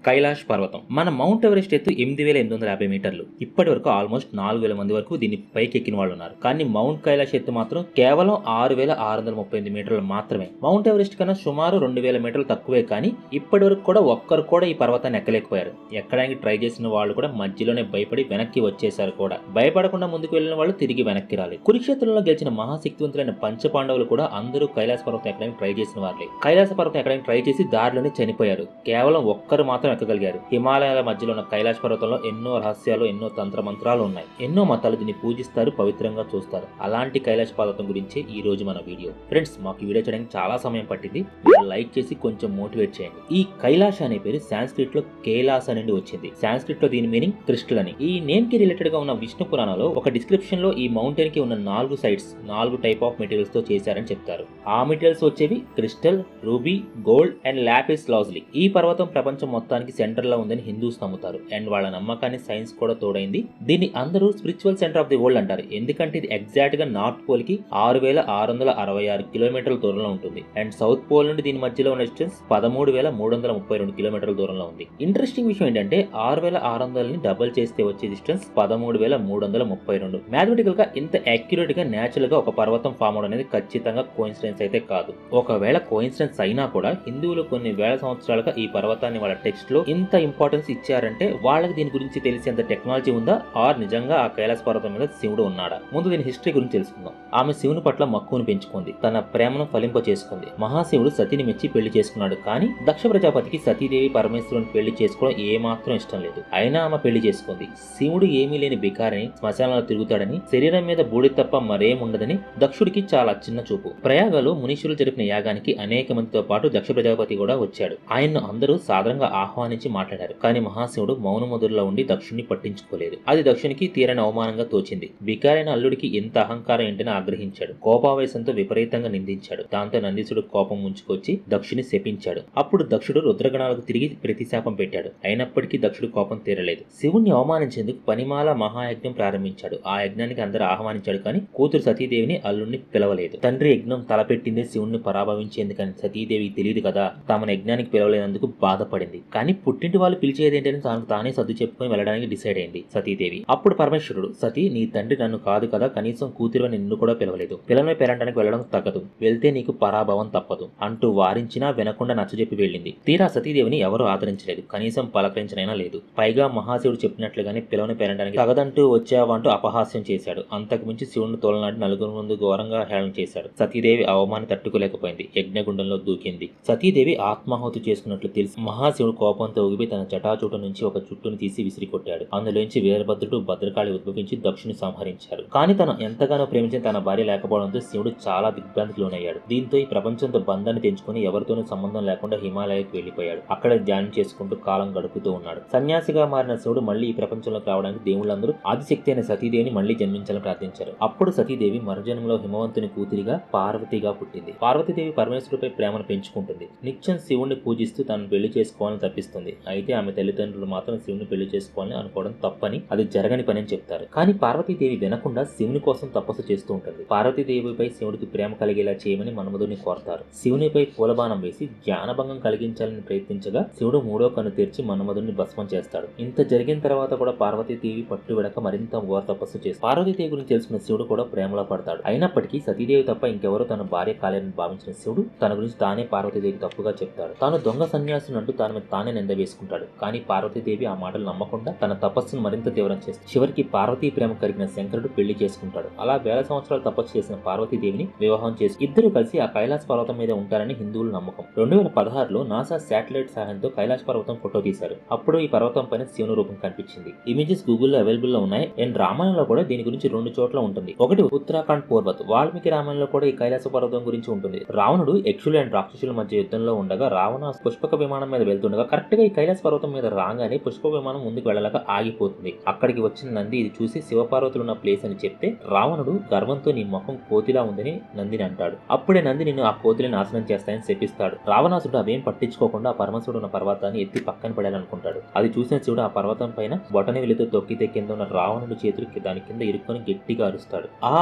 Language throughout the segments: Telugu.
కైలాష్ పర్వతం మన మౌంట్ ఎవరెస్ట్ ఎత్తు 8,850 మీటర్లు. ఇప్పటి వరకు ఆల్మోస్ట్ 4,000 మంది వరకు దీన్ని పైకి ఎక్కిన వాళ్ళు ఉన్నారు. కానీ మౌంట్ కైలాష్ ఎత్తు మాత్రం కేవలం 6,638 మీటర్లు మాత్రమే. మౌంట్ ఎవరెస్ట్ కన్నా సుమారు 2,000 మీటర్లు తక్కువే. కానీ ఇప్పటి వరకు కూడా ఒక్కరు కూడా ఈ పర్వతాన్ని ఎక్కలేకపోయారు. ఎక్కడానికి ట్రై చేసిన వాళ్ళు కూడా మధ్యలోనే భయపడి వెనక్కి వచ్చేసారు కూడా. భయపడకుండా ముందుకు వెళ్లిన వాళ్ళు తిరిగి వెనక్కి రాలేదు. కురుక్షేత్రంలో గెలిచిన మహాశక్తివంతులైన పంచపాండవులు కూడా అందరూ కైలాస పర్వతం ఎక్కడానికి ట్రై చేసిన వాళ్లే. కైలాస పర్వతం ఎక్కడానికి ట్రై చేసి దారిలోనే చనిపోయారు. కేవలం ఒక్కరు మాత్రం ఎక్కగలిగారు. హిమాలయాల మధ్యలో ఉన్న కైలాస పర్వతంలో ఎన్నో రహస్యాలు, ఎన్నో తంత్ర మంత్రాలు ఉన్నాయి. ఎన్నో మతాలు దీన్ని పూజిస్తారు, పవిత్రంగా చూస్తారు. అలాంటి కైలాస పర్వతం గురించి ఈ రోజు మన వీడియో. ఫ్రెండ్స్, మాకు వీడియో చేయడానికి చాలా సమయం పట్టింది. మీరు లైక్ చేసి కొంచెం మోటివేట్ చేయండి. ఈ కైలాష్ అనే పేరు సాంస్క్రిట్ లో కైలాస నుండి వచ్చింది. సాంస్క్రిట్ లో దీని మీనింగ్ క్రిస్టల్ అని. ఈ నేమ్ కి రిలేటెడ్ గా ఉన్న విష్ణు పురాణంలో ఒక డిస్క్రిప్షన్ లో ఈ మౌంటైన్ కి ఉన్న 4 సైడ్స్ 4 టైప్ ఆఫ్ మెటీరియల్స్ తో చేశారని చెప్తారు. ఆ మెటీరియల్స్ వచ్చేవి crystal, ruby, gold and lapis lazuli. ఈ పర్వతం ప్రపంచం మొత్తానికి సెంటర్ లో ఉందని హిందూస్ నమ్ముతారు. అండ్ వాళ్ళ నమ్మకాన్ని సైన్స్ కూడా తోడైంది. దీన్ని అందరూ spiritual centre of the world అంటారు. ఎందుకంటే ఇది ఎగ్జాక్ట్ గా నార్త్ పోల్ కి 6,666 కిలోమీటర్ల దూరంలో ఉంటుంది. అండ్ సౌత్ పోల్ నుండి దీని మధ్యలో ఉన్న డిస్టెన్స్ 13,332 కిలోమీటర్ల దూరంలో ఉంది. ఇంట్రెస్టింగ్ విషయం ఏంటంటే 6,600 ని డబుల్ చేస్తే వచ్చే డిస్టెన్స్ 13,332. మ్యాథమెటికల్ గా ఇంత యాక్యురేట్ గా నేచురల్ గా ఒక పర్వతం ఫామ్ అవడం అనేది ఖచ్చితంగా కోఇన్సిడెన్స్ అయితే కాదు. ఒకవేళ కోఇన్సిడెన్స్ అయినా కూడా హిందువులు కొన్ని వేల సంవత్సరాలుగా ఈ పర్వతాన్ని వాళ్ళ టెక్స్ట్ లో ఇంత ఇంపార్టెన్స్ ఇచ్చారంటే వాళ్ళకి దీని గురించి తెలిసేంత టెక్నాలజీ ఉందా, ఆర్ నిజంగా ఆ కైలాస పర్వతం మీద శివుడు ఉన్నాడా? ముందు దీని హిస్టరీ గురించి తెలుసుకుందాం. ఆమె శివుని పట్ల మక్కువను పెంచుకుంది, తన ప్రేమను ఫలింప చేసుకుంది. మహాశివుడు సతిని మెచ్చి పెళ్లి చేసుకున్నాడు. కానీ దక్ష ప్రజాపతికి సతీదేవి పరమేశ్వరుని పెళ్లి చేసుకోవడం ఏమాత్రం ఇష్టం లేదు. అయినా ఆమె పెళ్లి చేసుకుంది. శివుడు ఏమీ లేని బికారిని, శ్మశానంలో తిరుగుతాడని, శరీరం మీద బూడి తప్ప మరేముండదని దక్షుడికి చాలా చిన్న చూపు. ప్రయాగలో మునీశ్వరులు జరిపిన యాగానికి అనేక మందితో పాటు దక్ష ప్రజాపతి కూడా వచ్చాడు. ఆయన్ను అందరూ సాధారణంగా ఆహ్వానించి మాట్లాడారు. కానీ మహాశివుడు మౌనముద్రలో ఉండి దక్షుణ్ణి పట్టించుకోలేదు. అది దక్షునికి తీరని అవమానంగా తోచింది. బికారైన అల్లుడికి ఎంత అహంకారం ఏంటని ఆగ్రహించాడు. కోపావేశంతో విపరీతంగా నిందించాడు. దాంతో నందీశుడు కోపం ముంచుకొచ్చి దక్షుని శపించాడు. అప్పుడు దక్షుడు రుద్రగణాలకు తిరిగి ప్రతిశాపం పెట్టాడు. అయినప్పటికీ దక్షుడు కోపం తీరలేదు. శివుణ్ణి అవమానించేందుకు పనిమాల మహాయజ్ఞం ప్రారంభించాడు. ఆ యజ్ఞానికి అందరూ ఆహ్వానించాడు. కానీ కూతురు సతీదేవిని అల్లుడిని పిలవలేదు. తండ్రి యజ్ఞం తలపెట్టిందే శివుణ్ణి పరాభవించేందుకని సతీదేవికి తెలియదు కదా. తమను యజ్ఞానికి పిలవలేనందుకు బాధపడింది. కానీ పుట్టింటి వాళ్ళు పిలిచేదేంటని తనకు తానే సర్దు చెప్పుకొని వెళ్ళడానికి డిసైడ్ అయింది సతీదేవి. అప్పుడు పరమేశ్వరుడు, సతీ, నీ తండ్రి నన్ను కాదు కదా, కనీసం కూతురుని నిన్ను కూడా పిలవలేదు. పిల్లలను పేరంటానికి వెళ్ళడం తగ్గదు. వెళ్తే నీకు పరాభవం తప్పదు అంటూ వారించినా వినకుండా నచ్చజెప్పి వెళ్ళింది. తీరా సతీదేవిని ఎవరూ ఆదరించలేదు. కనీసం పలకరించనైనా లేదు. పైగా మహాశివుడు చెప్పినట్లుగానే పిల్లలను పేరంటానికి తగదంటూ వచ్చావంటూ అపహాస్యం చేశాడు. అంతకు మించి శివుడిని తోలనాటి నలుగురు ముందు ఘోరంగా హేళన చేశాడు. సతీదేవి అవమానం తట్టుకోలేకపోయింది. యజ్ఞగుండంలో దూకింది. సతీదేవి ఆత్మాహుతి చేసుకున్నట్లు తెలిసి మహాశివుడు కోపంతో ఊగిపోయి తన జటాచూట నుంచి ఒక చుట్టును తీసి విసిరి కొట్టాడు. అందులోంచి వీరభద్రుడు భద్రకాళి ఉద్భవించి దక్షుని సంహరించారు. కానీ తను ఎంతగానో ప్రేమించిన తన భార్య లేకపోవడంతో శివుడు చాలా దిగ్భ్రాంతికి లోనయ్యాడు. దీంతో ఈ ప్రపంచంతో బంధాన్ని తెంచుకుని ఎవరితోనూ సంబంధం లేకుండా హిమాలయకు వెళ్లిపోయాడు. అక్కడ ధ్యానం చేసుకుంటూ కాలం గడుపుతూ ఉన్నాడు. సన్యాసిగా మారిన శివుడు మళ్లీ ఈ ప్రపంచంలోకి రావడానికి దేవుళ్ళందరూ ఆదిశక్తి అయిన సతీదేవిని మళ్లీ జన్మించాలని ప్రార్థించారు. అప్పుడు సతీదేవి మరుజన్మలో హిమవంతుని కూతురిగా పార్వతిగా పుట్టింది. పార్వతీదేవి పరమేశ్వరుడిపై ప్రేమను పెంచుకుంటుంది. నిత్యం శివుణ్ణి పూజిస్తూ తను పెళ్లి చేసుకోవాలని తప్పిస్తుంది. అయితే ఆమె తల్లిదండ్రులు మాత్రం శివుని పెళ్లి చేసుకోవాలని అనుకోవడం తప్పని, అది జరగని పని అని చెప్తారు. కానీ పార్వతీదేవి వినకుండా శివుని కోసం తపస్సు చేస్తూ ఉంటుంది. పార్వతీదేవిపై శివుడికి ప్రేమ కలిగేలా చేయమని మన్మధుడిని కోరతారు. శివునిపై పూలబాణం వేసి జ్ఞానభంగం కలిగించాలని ప్రయత్నించగా శివుడు మూడో కన్ను తెరిచి మన్మధుడిని భస్మం చేస్తాడు. ఇంత జరిగిన తర్వాత కూడా పార్వతీదేవి పట్టు విడక మరింత ఘోర తపస్సు చేస్తారు. పార్వతీదేవి గురించి తెలుసుకున్న శివుడు కూడా ప్రేమలో పడతాడు. అయినప్పటికీ సతీదేవి తప్ప ఇంకెవరూ తన భార్య కాలేరని భావించిన శివుడు తన గురించి తానే పార్వతీదేవికి తప్పుగా చెప్తాడు. తాను దొంగ సన్యాసిని అంటూ తన మీద తానే నింద వేసుకుంటాడు. కానీ పార్వతీదేవి ఆ మాటలు నమ్మకుండా తన తపస్సును మరింత తీవ్రం చేస్తుంది. చివరికి పార్వతీ ప్రేమ కలిగిన శంకరుడు పెళ్లి చేసుకుంటాడు. అలా వేల సంవత్సరాలు తపస్సు చేసిన పార్వతీదేవిని వివాహం చేసి ఇద్దరు కలిసి ఆ కైలాస పర్వతం మీద ఉంటారని హిందువుల నమ్మకం. 2016లో నాసా శాటిలైట్ సహాయంతో కైలాస పర్వతం ఫోటో తీశారు. అప్పుడు ఈ పర్వతం పైన శివుని రూపం కనిపించింది. ఇమేజెస్ గూగుల్లో అవైలబుల్ లో ఉన్నాయి. అండ్ రామాయణంలో కూడా దీని గురించి 2 చోట్ల ఉంటుంది. ఒకటి ఉత్తరాఖండ్ పర్వత్, వాల్మీకి రామాయణంలో కూడా ఈ కైలాస పర్వతం గురించి ఉంటుంది. రావణుడు యక్షులు అండ్ రాక్షసుల మధ్య యుద్ధంలో ఉండగా రావణ పుష్పక విమానం మీద వెళ్తుండగా కరెక్ట్ గా ఈ కైలాస పర్వతం మీద రాగానే పుష్పక విమానం ముందుకు వెళ్ళలేక ఆగిపోతుంది. అక్కడికి వచ్చిన నంది ఇది చూసి శివపార్వతులు ఉన్న ప్లేస్ అని చెప్తే రావణుడు గర్వంతో నీ ముఖం కోతిలా ఉందని నందిని అంటాడు. అప్పుడే నంది నిన్ను ఆ కోతిని నాశనం చేస్తాయని శపిస్తాడు. రావణాసుడు అవేం పట్టించుకోకుండా ఆ పరమశివుడు ఉన్న పర్వతాన్ని ఎత్తి పక్కన పడాలనుకుంటాడు. అది చూసిన శివుడు ఆ పర్వతం పైన బొటని వెలితో తొక్కితే కింద ఉన్న రావణుడి చేతులు దాని కింద ఇరుక్కొని గట్టిగా అరుస్తాడు. ఆ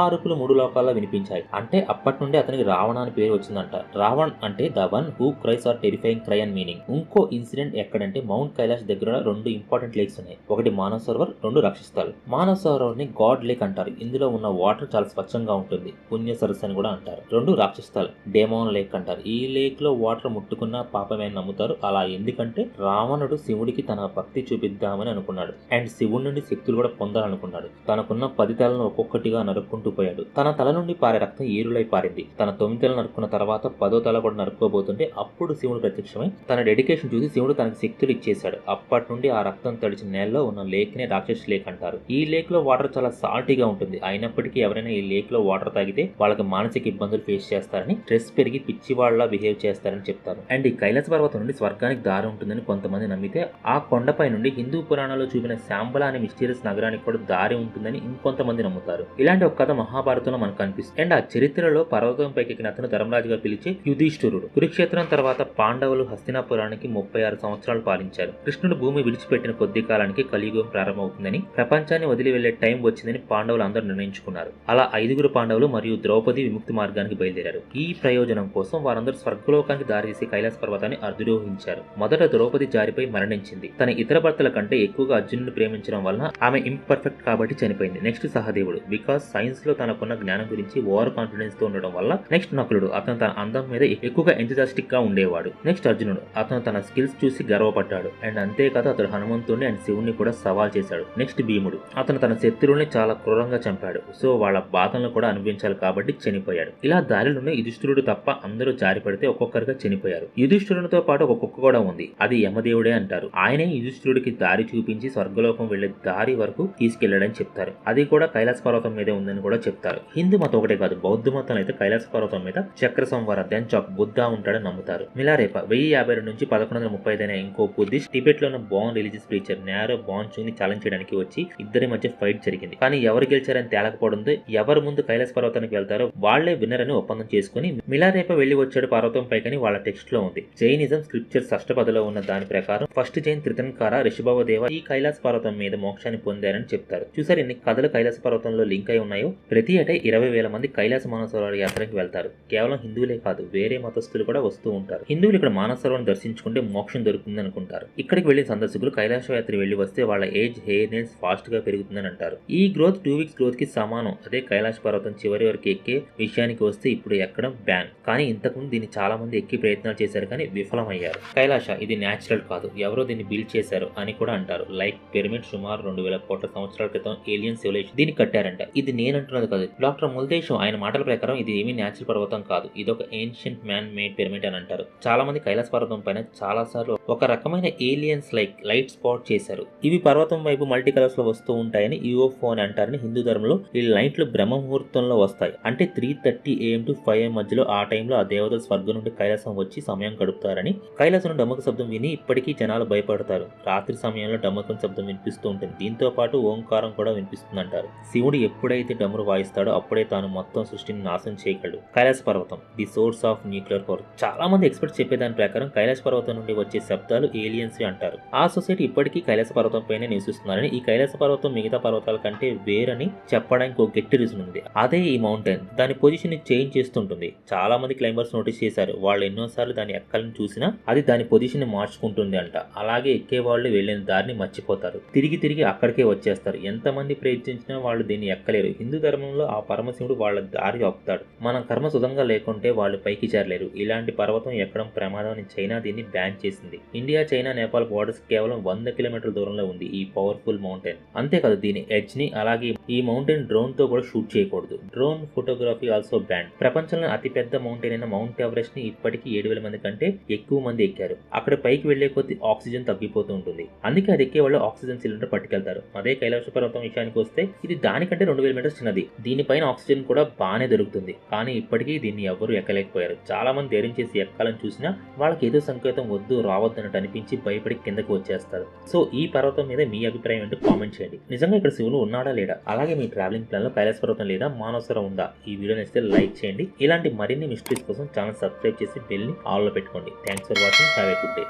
అరుపులు 3 లోకాల్లో వినిపించాయి. అంటే అప్పటి నుండి అతనికి రావణ అని పేరు వచ్చిందంట. రావణ్ అంటే the one who cries or terrifying cry అని మీనింగ్. ఇంకో ఇన్సిడెంట్ అండ్ ఎక్కడంటే మౌంట్ కైలాష్ దగ్గర 2 ఇంపార్టెంట్ లేక్స్ ఉన్నాయి. ఒకటి మానస సరోవర్, 2 రాక్షస్థాలు. మానస సరోవర్ ని గాడ్ లేక్ అంటారు. ఇందులో ఉన్న వాటర్ చాలా స్వచ్ఛంగా ఉంటుంది. పుణ్య సరస్సు అని కూడా అంటారు. 2 రాక్షస్థాలు డేమోన్ లేక్ అంటారు. ఈ లేక్ లో వాటర్ ముట్టుకున్న పాపమే నమ్ముతారు. అలా ఎందుకంటే రావణుడు శివుడికి తన భక్తి చూపిద్దామని అనుకున్నాడు. అండ్ శివుడి నుండి శక్తులు కూడా పొందాలనుకున్నాడు. తనకున్న 10 తలను ఒక్కొక్కటిగా నరుక్కుంటూ పోయాడు. తన తల నుండి పారే రక్తం ఏరులై పారింది. తన 9 తల నరుక్కున్న తర్వాత 10వ తల కూడా నరుక్కోబోతుంటే అప్పుడు శివుడు ప్రత్యక్షమై తన డెడికేషన్ చూసి శివుడు తనకు శక్తులు ఇచ్చేశాడు. అప్పటి నుండి ఆ రక్తం తడిచిన నేలలో ఉన్న లేక్ నే రాక్షస్ లేక్ అంటారు. ఈ లేక్ లో వాటర్ చాలా సాల్టీగా ఉంటుంది. అయినప్పటికీ ఎవరైనా ఈ లేక్ లో వాటర్ తాగితే వాళ్ళకి మానసిక ఇబ్బందులు ఫేస్ చేస్తారని, స్ట్రెస్ పెరిగి పిచ్చి వాళ్ళ బిహేవ్ చేస్తారని చెప్తారు. అండ్ ఈ కైలాస పర్వతం నుండి స్వర్గానికి దారి ఉంటుందని కొంతమంది నమ్మితే ఆ కొండపై నుండి హిందూ పురాణాల్లో చూపిన శాంబల అనే మిస్టీరియస్ నగరానికి కూడా దారి ఉంటుందని ఇంకొంతమంది నమ్ముతారు. ఇలాంటి ఒక కథ మహాభారతంలో మనకు కనిపిస్తుంది. అండ్ ఆ చరిత్రలో పర్వతం పైకెక్కిన అతను ధర్మరాజుగా పిలిచే యుధిష్ఠిరుడు. కురుక్షేత్రం తర్వాత పాండవులు హస్తినాపురానికి 36 సంవత్సరాలు పాలించారు. కృష్ణుడు భూమి విడిచిపెట్టిన కొద్ది కాలానికి కలియుగం ప్రారంభమవుతుందని, ప్రపంచాన్ని వదిలి వెళ్లే టైం వచ్చిందని పాండవులు అందరూ నిర్ణయించుకున్నారు. అలా 5 పాండవులు మరియు ద్రౌపది విముక్తి మార్గానికి బయలుదేరారు. ఈ ప్రయోజనం కోసం వారందరూ స్వర్గలోకానికి దారితీసే కైలాస పర్వతాన్ని అధిరోహించారు. మొదట ద్రౌపది జారిపై మరణించింది. తన ఇతర భర్తల కంటే ఎక్కువగా అర్జునుడిని ప్రేమించడం వలన ఆమె ఇంపర్ఫెక్ట్ కాబట్టి చనిపోయింది. నెక్స్ట్ సహదేవుడు, బికాస్ సైన్స్ లో తనకున్న జ్ఞానం గురించి ఓవర్ కాన్ఫిడెన్స్ తో ఉండడం వల్ల. నెక్స్ట్ నకులుడు, అతను తన అందం మీద ఎక్కువగా ఎంతజాస్టిక్ గా ఉండేవాడు. నెక్స్ట్ అర్జునుడు, అతను తన స్కిల్స్ చూసి గర్వపడ్డాడు. అండ్ అంతేకాదు అతడు హనుమంతుడిని అండ్ శివుణ్ణి కూడా సవాల్ చేశాడు. నెక్స్ట్ భీముడు, అతను తన శత్రువుల్ని చాలా క్రూరంగా చంపాడు. సో వాళ్ళ బాధలను కూడా అనుభవించాలి కాబట్టి చనిపోయాడు. ఇలా దారిలోనే యుధిష్ఠిరుడు తప్ప అందరూ జారి పడితే ఒక్కొక్కరిగా చనిపోయారు. యుధిష్ఠిరునితో పాటు ఒక కుక్క కూడా ఉంది. అది యమదేవుడే అంటారు. ఆయనే యుధిష్ఠిరుడికి దారి చూపించి స్వర్గలోకం వెళ్లే దారి వరకు తీసుకెళ్లాడని చెప్తారు. అది కూడా కైలాస పర్వతం మీదే ఉందని కూడా చెప్తారు. హిందూ మతం ఒకటే కాదు, బౌద్ధ మతం అయితే కైలాస పర్వతం మీద చక్ర సంవర దెన్చాక్ బుద్ధ ఉంటాడని నమ్ముతారు. మిలారేప 1052 నుంచి 1135 అనే ఇంకో బుద్ధిస్ట్ టిబెట్ లో ఉన్న బాన్ రిలీజియస్ ప్రీచర్ నారో బాన్చూ ని ఛాలెంజ్ చేయడానికి వచ్చి ఇద్దరి మధ్య ఫైట్ జరిగింది. కానీ ఎవరు గెలిచారని తేలకపోవడంతో ఎవరు ముందు కైలాస పర్వతానికి వెళ్తారో వాళ్లే విన్నర్ అని ఒప్పందం చేసుకుని మిలారేప వెళ్లి వచ్చాడు పర్వతం పైకని వాళ్ళ టెక్స్ట్ లో ఉంది. జైనిజం స్క్రిప్చర్స్ అష్టపదిలో ఉన్న దాని ప్రకారం ఫస్ట్ జైన్ త్రితన్కార రిషభదేవ ఈ కైలాస పర్వతం మీద మోక్షాన్ని పొందారని చెప్తారు. చూసారు ఎన్ని కథలు కైలాస పర్వతంలో లింక్ అయి ఉన్నాయో. ప్రతి ఏటా 20,000 మంది కైలాస మానసరోవర యాత్రకి వెళ్తారు. కేవలం హిందువులే కాదు, వేరే మతస్థులు కూడా వస్తూ ఉంటారు. హిందువులు ఇక్కడ మానసరోవరం దర్శించుకుంటే మోక్షం దొరుకుతుంది అనుకుంటారు. ఇక్కడికి వెళ్లిన సందర్శకులు కైలాస యాత్ర వెళ్లి వస్తే వాళ్ళ ఏజ్, హెయిర్ నెయిల్స్ ఫాస్ట్ గా పెరుగుతుందని అంటారు. ఈ గ్రోత్ 2 వీక్స్ గ్రోత్ కి సమానం. అదే కైలాస పర్వతం చివరి వరకు ఎక్కే విషయానికి వస్తే ఇప్పుడు ఎక్కడం బ్యాన్. కానీ ఇంతకుముందు దీన్ని చాలా మంది ఎక్కి ప్రయత్నాలు చేశారు కానీ విఫలమయ్యారు. కైలాస ఇది న్యాచురల్ కాదు, ఎవరో దీన్ని బిల్డ్ చేశారు అని కూడా అంటారు. లైక్ పిరమిడ్ సుమారు 2000 కోట్ల సంవత్సరాల క్రితం ఏలియన్ సివిలైజేషన్ దీన్ని కట్టారంట. ఇది నేనంటున్నది కాదు, డాక్టర్ ముల్దేశం ఆయన మాటల ప్రకారం ఇది ఏమీ న్యాచురల్ పర్వతం కాదు, ఇది ఒక ఏన్షియంట్ మ్యాన్ మేడ్ పిరమిడ్ అని అంటారు. చాలా మంది కైలాస పర్వతం పైన చాలా సార్లు ఒక రకమైన ఏలియన్స్ లైక్ లైట్ స్పాట్ చేశారు. ఇవి పర్వతం వైపు మల్టీ కలర్స్ లో వస్తూ ఉంటాయని యూఎఫ్ఓ అని అంటారని హిందూ ధర్మంలో. ఈ లైట్లు బ్రహ్మ ముహూర్తంలో వస్తాయి. అంటే 3:30 AM to 5 AM మధ్యలో ఆ టైంలో ఆ దేవతలు స్వర్గం నుండి కైలాసం వచ్చి సమయం గడుపుతారని. కైలాసం డమ్మక శబ్దం విని ఇప్పటికీ జనాలు భయపడతారు. రాత్రి సమయంలో డమ్మకం శబ్దం వినిపిస్తూ ఉంటుంది. దీంతో పాటు ఓంకారం కూడా వినిపిస్తుందంటారు. శివుడు ఎప్పుడైతే డమరు వాయిస్తాడో అప్పుడే తాను మొత్తం సృష్టిని నాశనం చేయగలడు. కైలాస పర్వతం the source of nuclear power. చాలా మంది ఎక్స్పర్ట్స్ చెప్పేదాని ప్రకారం కైలాస పర్వతం నుండి వచ్చే శబ్దాలు ఏలియన్స్ అంటారు. ఆ సొసైటీ ఇప్పటికీ కైలాస పర్వతం పైన నివసిస్తున్నారని, ఈ కైలాస పర్వతం మిగతా పర్వతాల కంటే వేరని చెప్పడానికి ఒక గట్టి రీజన్ ఉంది. అదే ఈ మౌంటైన్ దాని పొజిషన్ ని చేంజ్ చేస్తుంటుంది. చాలా మంది క్లైంబర్స్ నోటీస్ చేశారు. వాళ్ళు ఎన్నోసార్లు దాని ఎక్కాలని చూసినా అది దాని పొజిషన్ ని మార్చుకుంటుంది అంట. అలాగే ఎక్కే వాళ్ళు వెళ్లిన దారిని మర్చిపోతారు. తిరిగి అక్కడికే వచ్చేస్తారు. ఎంతమంది ప్రయత్నించినా వాళ్ళు దీన్ని ఎక్కలేరు. హిందూ ధర్మంలో ఆ పరమశివుడు వాళ్ళ దారి ఆపుతాడు. మన కర్మ సుధంగా లేకుంటే వాళ్ళు పైకి చేరలేరు. ఇలాంటి పర్వతం ఎక్కడం ప్రమాదం అని చైనా దీన్ని బ్యాన్ చేసింది. ఇండియా, చైనా, నేపాల్ బోర్డర్స్ కేవలం 100 కిలోమీటర్ల దూరంలో ఉంది ఈ పవర్ఫుల్ మౌంటైన్. అంతేకాదు దీని ఎడ్జ్ ని, అలాగే ఈ మౌంటైన్ డ్రోన్ తో కూడా షూట్ చేయకూడదు. Drone photography also ban. ప్రపంచంలో అతి పెద్ద మౌంటైన్ అయిన మౌంట్ ఎవరెస్ట్ ని ఇప్పటికీ 7,000 మంది కంటే ఎక్కువ మంది ఎక్కారు. అక్కడ పైకి వెళ్లే కొద్ది ఆక్సిజన్ తగ్గిపోతూ ఉంటుంది. అందుకే అది ఎక్కే వాళ్ళు ఆక్సిజన్ సిలిండర్ పట్టుకెళ్తారు. అదే కైలాస పర్వతం విషయానికి వస్తే ఇది దానికంటే 2000 మీటర్స్ చిన్నది. దీనిపైన ఆక్సిజన్ కూడా బాగానే దొరుకుతుంది. కానీ ఇప్పటికీ దీన్ని ఎవరు ఎక్కలేకపోయారు. చాలా మంది ధైర్యం చేసి ఎక్కాలని చూసినా వాళ్ళకి ఏదో సంకేతం వద్దు రావద్దన్నట్టు అనిపించి భయపడి కిందకు వచ్చేస్తారు. సో ఈ పర్వతం మీద మీ అభిప్రాయం ఏంటో కామెంట్ చేయండి. నిజంగా ఇక్కడ శివుడు ఉన్నాడా లేడా? అలాగే మీ ట్రావెలింగ్ ప్లాన్ లో కైలాస పర్వతం లేదా మానసరోవరం ఉందా? ఈ వీడియో నచ్చితే లైక్ చేయండి. ఇలాంటి మరిన్ని మిస్టరీస్ కోసం ఛానల్ సబ్స్క్రైబ్ చేసి బెల్ ని ఆల్ లో పెట్టుకోండి. Thanks for watching. Have a good day.